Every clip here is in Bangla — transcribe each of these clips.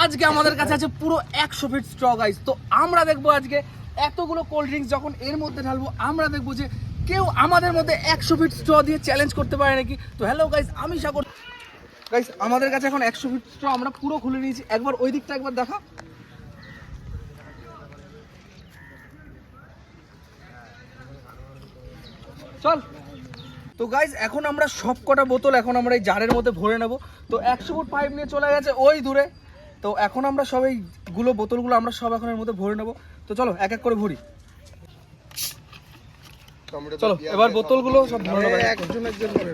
আজকে আমাদের কাছে আছে পুরো 100 ফিট স্ট্র গাইস। তো আমরা দেখবো আজকে এতগুলো কোল্ড ড্রিঙ্কস যখন এর মধ্যে ঢালবো, আমরা দেখবো যে কেউ আমাদের মধ্যে 100 ফিট স্ট্র দিয়ে চ্যালেঞ্জ করতে পারে নাকি। তো হ্যালো গাইস, আমি সাগর। গাইস আমাদের কাছে এখন 100 ফিট স্ট্র আমরা পুরো খুলে নিয়েছি। একবার ওই দিকটা একবার দেখা। চল। তো গাইস এখন আমরা সব কটা বোতল এখন আমরা এই জারের মধ্যে ভরে নেব। তো 100 ফুট পাইপ নিয়ে চলে গেছে ওই দূরে। তো এখন আমরা সব এইগুলো বোতলগুলো আমরা সব এখন এর মধ্যে ভরে নেব। তো চলো এক এক করে ভরি। চলো এবার বোতলগুলো সব ভরে নেব একজন একজন করে।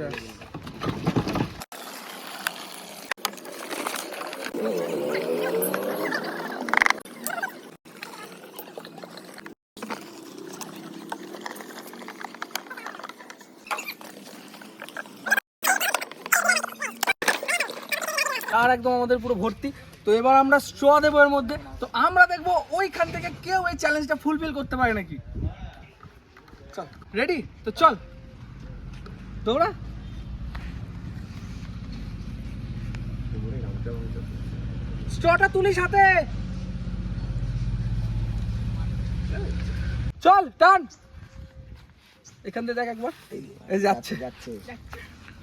আর একদম আমাদের পুরো ভর্তি। তো এবার আমরা স্ট্র দেবো এর মধ্যে। তো আমরা দেখবো ওইখান থেকে কেউ এই চ্যালেঞ্জটা ফুলফিল করতে পারে নাকি। চল রেডি? তো চল দৌড়া। স্ট্রটা তুলিস হাতে। চল টান। এখান থেকে দেখ একবার। এই যাচ্ছে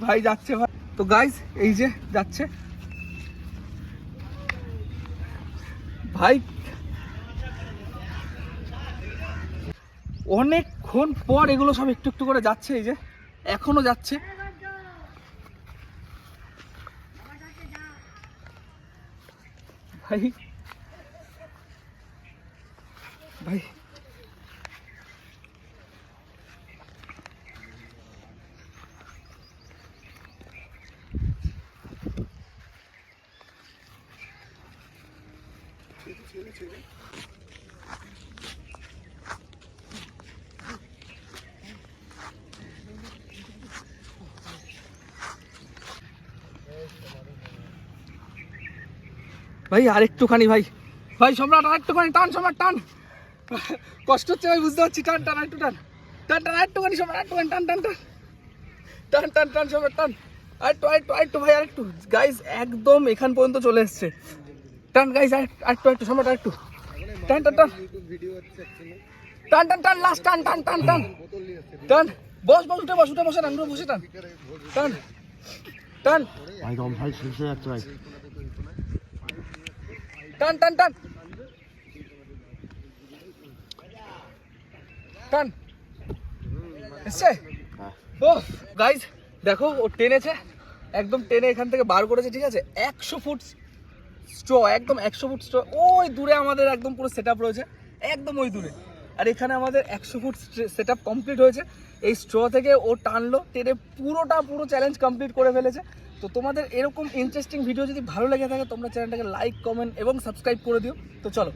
ভাই, যাচ্ছে ভাই। তো গাইস এই যে যাচ্ছে ভাই, অনেকক্ষণ পর এগুলো সব একটু একটু করে যাচ্ছে। এই যে এখনো যাচ্ছে ভাই ভাই। ভাই আর একটুখানি ভাই, ভাই সম্রাট আর একটুখানি টান, সম্রাট টান। কষ্ট হচ্ছে ভাই, বুঝতে পারছি। টান টান একটু টান, টান টান একটুখানি সম্রাট, একটুখানি টান টান টান টান টান টান সম্রাট টান। আরেকটু আরেকটু আরেকটু ভাই আরেকটু। গাইস একদম এখান পর্যন্ত চলে এসছে। টান গাইস আরেকটু আরেকটু সম্রাট আরেকটু টান টান টান টান টান টান লাস্ট টান টান টান টান টান। বস বস উঠে বস, উঠে বসে টান, বসে টান টান টান। ভাই দম ভাই শেষ হয়ে যাচ্ছে ভাই। টান টান টান টান। এসছে? ও গাইস দেখো ও টেনেছে, একদম টেনে এখান থেকে বার করেছে। ঠিক আছে 100 ফুট স্ট্র, একদম 100 ফুট স্ট্র। ওই দূরে আমাদের একদম পুরো সেট আপ রয়েছে, একদম ওই দূরে। আর এখানে আমাদের 100 ফুট সেট আপ কমপ্লিট হয়েছে। এই স্ট্র থেকে ও টানলো, টেনে পুরো চ্যালেঞ্জ কমপ্লিট করে ফেলেছে। তো তোমাদের এরকম ইন্টারেস্টিং ভিডিও যদি ভালো লেগে থাকে তোমরা চ্যানেলটাকে লাইক, কমেন্ট এবং সাবস্ক্রাইব করে দিও। তো চলো।